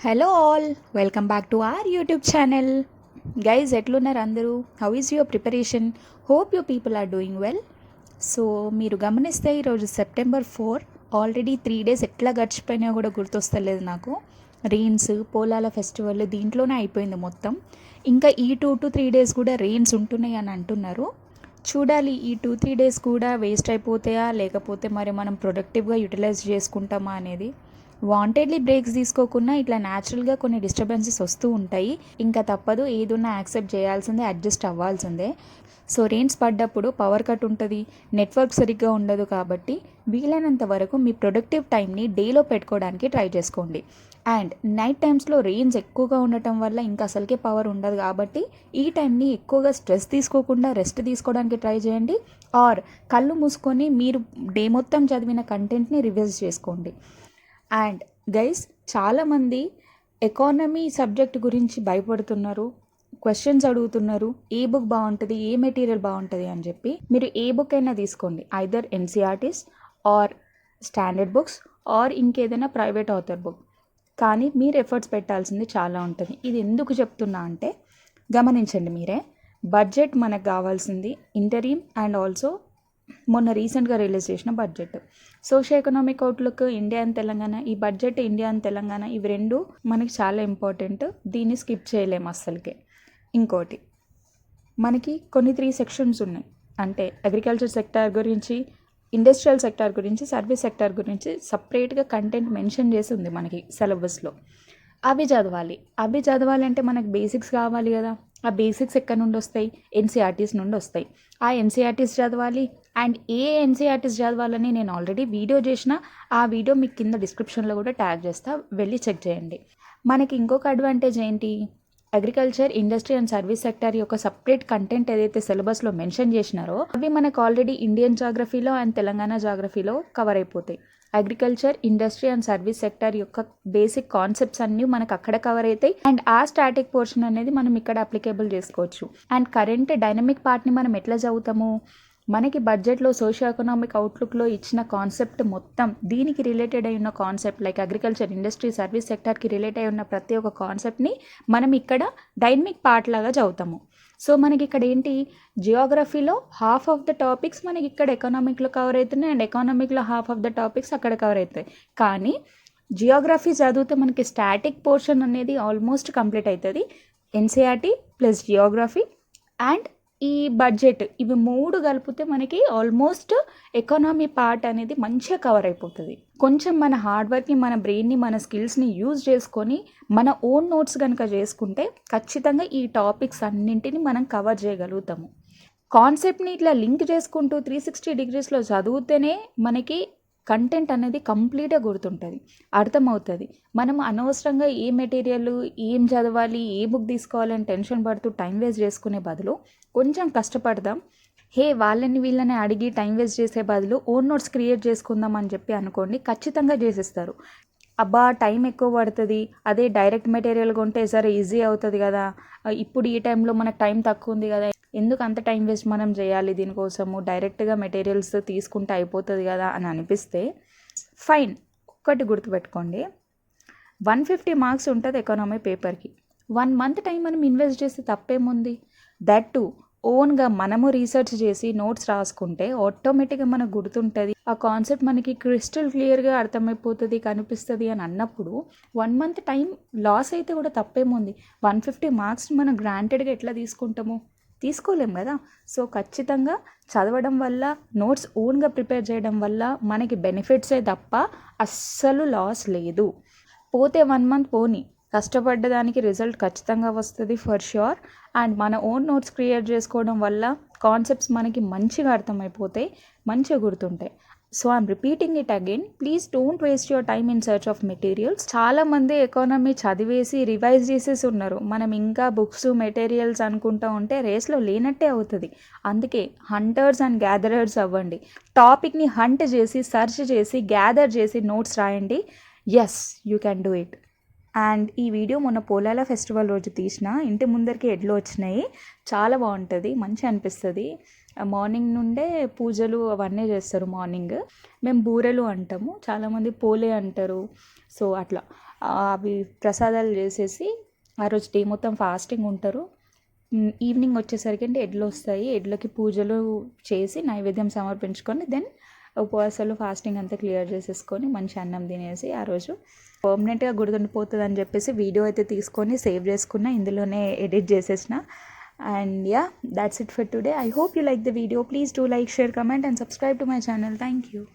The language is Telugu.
Hello all, welcome back to our YouTube channel. Guys, ఎట్లున్నారు అందరూ? How is your preparation? Hope you people are doing well. So మీరు గమనిస్తే ఈరోజు September 4. ఆల్రెడీ 3 days ఎట్లా గడిచిపోయినాయో కూడా గుర్తొస్తలేదు నాకు. రెయిన్స్, పోలాల ఫెస్టివల్ దీంట్లోనే అయిపోయింది మొత్తం. ఇంకా ఈ 2 to 3 days కూడా రెయిన్స్ ఉంటున్నాయి అని అంటున్నారు. చూడాలి, ఈ 2-3 days కూడా వేస్ట్ అయిపోతాయా, లేకపోతే మరి మనం ప్రొడక్టివ్గా యూటిలైజ్ చేసుకుంటామా అనేది. వాంటెడ్లీ బ్రేక్స్ తీసుకోకుండా ఇట్లా న్యాచురల్గా కొన్ని డిస్టర్బెన్సెస్ వస్తూ ఉంటాయి. ఇంకా తప్పదు, ఏదున్నా యాక్సెప్ట్ చేయాల్సిందే, అడ్జస్ట్ అవ్వాల్సిందే. సో రెయిన్స్ పడ్డప్పుడు పవర్ కట్ ఉంటుంది, నెట్వర్క్ సరిగ్గా ఉండదు. కాబట్టి వీలైనంత వరకు మీ ప్రొడక్టివ్ టైంని డేలో పెట్టుకోవడానికి ట్రై చేసుకోండి. అండ్ నైట్ టైమ్స్లో రెయిన్స్ ఎక్కువగా ఉండటం వల్ల ఇంకా అసలుకే పవర్ ఉండదు. కాబట్టి ఈ టైంని ఎక్కువగా స్ట్రెస్ తీసుకోకుండా రెస్ట్ తీసుకోవడానికి ట్రై చేయండి. ఆర్ కళ్ళు మూసుకొని మీరు డే మొత్తం చదివిన కంటెంట్ని రివైజ్ చేసుకోండి. అండ్ గైస్, చాలామంది ఎకానమీ సబ్జెక్ట్ గురించి భయపడుతున్నారు, క్వశ్చన్స్ అడుగుతున్నారు, ఏ బుక్ బాగుంటుంది, ఏ మెటీరియల్ బాగుంటుంది అని చెప్పి. మీరు ఏ బుక్ అయినా తీసుకోండి, either NCERTs or standard books or ఇంకేదైనా ప్రైవేట్ ఆథర్ బుక్. కానీ మీరు ఎఫర్ట్స్ పెట్టాల్సింది చాలా ఉంటుంది. ఇది ఎందుకు చెప్తున్నా అంటే, గమనించండి మీరే. బడ్జెట్ మనకు కావాల్సింది ఇంటరీమ్ అండ్ ఆల్సో మొన్న రీసెంట్గా రిలీజ్ చేసిన budget. Socio economic outlook India and Telangana, ఈ బడ్జెట్ ఇండియా అండ్ తెలంగాణ, ఇవి రెండు మనకి చాలా ఇంపార్టెంట్. దీన్ని స్కిప్ చేయలేము అస్సలకే. ఇంకోటి, మనకి కొన్ని 3 సెక్షన్స్ ఉన్నాయి. అంటే అగ్రికల్చర్ సెక్టార్ గురించి, ఇండస్ట్రియల్ సెక్టార్ గురించి, సర్వీస్ సెక్టార్ గురించి సపరేట్గా కంటెంట్ మెన్షన్ చేసి ఉంది మనకి సిలబస్లో. అవి చదవాలి అంటే మనకు బేసిక్స్ కావాలి కదా. ఆ బేసిక్స్ ఎక్కడి నుండి వస్తాయి? ఎన్సీఆర్టీస్ నుండి వస్తాయి. ఆ ఎన్సీఆర్టీస్ చదవాలి. అండ్ ఏ ఎన్సీఆర్టీస్ చదవాలని నేను ఆల్రెడీ వీడియో చేసిన, ఆ వీడియో మీకు కింద డిస్క్రిప్షన్లో కూడా ట్యాగ్ చేస్తా, వెళ్ళి చెక్ చేయండి. మనకి ఇంకొక అడ్వాంటేజ్ ఏంటి? Agriculture, industry and service sector యొక్క సపరేట్ కంటెంట్ ఏదైతే సిలబస్లో మెన్షన్ చేసినారో అవి మనకు ఆల్రెడీ ఇండియన్ జాగ్రఫీలో అండ్ తెలంగాణ జాగ్రఫీలో కవర్ అయిపోతాయి. Agriculture, industry and service sector యొక్క బేసిక్ కాన్సెప్ట్స్ అన్నీ మనకు అక్కడ కవర్ అవుతాయి. అండ్ ఆ స్టాటిక్ పోర్షన్ అనేది మనం ఇక్కడ అప్లికేబుల్ చేసుకోవచ్చు. అండ్ కరెంట్ డైనమిక్ పార్ట్ని మనం ఎట్లా చదువుతాము? మనకి బడ్జెట్లో సోషియో ఎకనామిక్ అవుట్లుక్లో ఇచ్చిన కాన్సెప్ట్ మొత్తం, దీనికి రిలేటెడ్ అయి ఉన్న concept, like agriculture, industry, service సెక్టర్కి రిలేట్ అయి ఉన్న ప్రతి ఒక్క కాన్సెప్ట్ని మనం ఇక్కడ డైనమిక్ పార్ట్ లాగా చదువుతాము. సో మనకి ఇక్కడ ఏంటి, జియోగ్రఫీలో హాఫ్ ఆఫ్ ద టాపిక్స్ మనకి ఇక్కడ ఎకనామిక్లో కవర్ అవుతున్నాయి, అండ్ ఎకనామిక్లో హాఫ్ ఆఫ్ ద టాపిక్స్ అక్కడ కవర్ అవుతాయి. కానీ జియోగ్రఫీ చదివితే మనకి స్టాటిక్ పోర్షన్ అనేది ఆల్మోస్ట్ కంప్లీట్ అవుతుంది. ఎన్సీఆర్టీ ప్లస్ జియోగ్రఫీ అండ్ ఈ బడ్జెట్, ఇవి 3 కలిపితే మనకి ఆల్మోస్ట్ ఎకానమీ పార్ట్ అనేది మంచిగా కవర్ అయిపోతుంది. కొంచెం మన హార్డ్ వర్క్ని, మన బ్రెయిన్ని, మన స్కిల్స్ని యూజ్ చేసుకొని మన ఓన్ నోట్స్ కనుక చేసుకుంటే ఖచ్చితంగా ఈ టాపిక్స్ అన్నింటినీ మనం కవర్ చేయగలుగుతాము. కాన్సెప్ట్ని ఇట్లా లింక్ చేసుకుంటూ 360 degreesలో చదివితేనే మనకి కంటెంట్ అనేది కంప్లీట్గా గుర్తుంటుంది, అర్థమవుతుంది. మనం అనవసరంగా ఏ మెటీరియల్, ఏం చదవాలి, ఏ బుక్ తీసుకోవాలని టెన్షన్ పడుతూ టైం వేస్ట్ చేసుకునే బదులు కొంచెం కష్టపడదాం. వాళ్ళని వీళ్ళని అడిగి టైం వేస్ట్ చేసే బదులు ఓన్ నోట్స్ క్రియేట్ చేసుకుందాం అని చెప్పి అనుకోండి, ఖచ్చితంగా చేసేస్తారు. అబ్బా టైం ఎక్కువ పడుతుంది, అదే డైరెక్ట్ మెటీరియల్ కొంటే సరే ఈజీ అవుతుంది కదా, ఇప్పుడు ఈ టైంలో మనకు టైం తక్కువ ఉంది కదా, ఎందుకు అంత టైం వేస్ట్ మనం చేయాలి దీనికోసము, డైరెక్ట్గా మెటీరియల్స్ తీసుకుంటే అయిపోతుంది కదా అని అనిపిస్తే ఫైన్. ఒక్కటి గుర్తుపెట్టుకోండి, 150 మార్క్స్ ఉంటుంది ఎకానమీ పేపర్కి. 1 month టైం మనం ఇన్వెస్ట్ చేస్తే తప్పేముంది? దట్ టు ఓన్గా మనము రీసెర్చ్ చేసి నోట్స్ రాసుకుంటే ఆటోమేటిక్గా మనకు గుర్తుంటుంది, ఆ కాన్సెప్ట్ మనకి క్రిస్టల్ క్లియర్గా అర్థమైపోతుంది, కనిపిస్తుంది అని అన్నప్పుడు 1 month టైం లాస్ అయితే కూడా తప్పేముంది? 150 మార్క్స్ మనం గ్రాంటెడ్గా ఎట్లా తీసుకుంటాము? తీసుకోలేం కదా. సో ఖచ్చితంగా చదవడం వల్ల, నోట్స్ ఓన్గా ప్రిపేర్ చేయడం వల్ల మనకి బెనిఫిట్సే తప్ప అస్సలు లాస్ లేదు. పోతే 1 month పోని, కష్టపడ్డదానికి రిజల్ట్ ఖచ్చితంగా వస్తుంది ఫర్ ష్యూర్. అండ్ మన ఓన్ నోట్స్ క్రియేట్ చేసుకోవడం వల్ల కాన్సెప్ట్స్ మనకి మంచిగా అర్థమైపోతాయి, మంచిగా గుర్తుంటాయి. So I'm repeating it again, please don't waste your time in search of materials. చాలామంది ఎకానమీ చదివేసి రివైజ్ చేసేసి ఉన్నారు. మనం ఇంకా బుక్స్, మెటీరియల్స్ అనుకుంటూ ఉంటే రేస్లో లేనట్టే అవుతుంది. అందుకే హంటర్స్ అండ్ గ్యాదరర్స్ అవ్వండి. టాపిక్ని హంట్ చేసి, సర్చ్ చేసి, గ్యాదర్ చేసి నోట్స్ రాయండి. Yes, you can do it. And ఈ వీడియో మొన్న పోలాల ఫెస్టివల్ రోజు తీసిన, ఇంటి ముందరికి ఎడ్లు వచ్చినాయి, చాలా బాగుంటుంది, మంచి అనిపిస్తుంది. మార్నింగ్ నుండే పూజలు అవన్నీ చేస్తారు. మార్నింగ్ మేము బూరెలు అంటాము, చాలామంది పోలే అంటారు. సో అట్లా అవి ప్రసాదాలు చేసేసి ఆ రోజు డే మొత్తం ఫాస్టింగ్ ఉంటారు. ఈవినింగ్ వచ్చేసరికి అంటే ఎడ్లు వస్తాయి, ఎడ్లకి పూజలు చేసి నైవేద్యం సమర్పించుకొని దెన్ ఉపవాసాలు ఫాస్టింగ్ అంతా క్లియర్ చేసేసుకొని మంచి అన్నం తినేసి ఆ రోజు పర్మనెంట్గా గుర్తుండిపోతుంది అని చెప్పేసి వీడియో అయితే తీసుకొని సేవ్ చేసుకున్న, ఇందులోనే ఎడిట్ చేసేసిన. And yeah, that's it for today. I hope you like the video. Please do like, share, comment and subscribe to my channel. Thank you.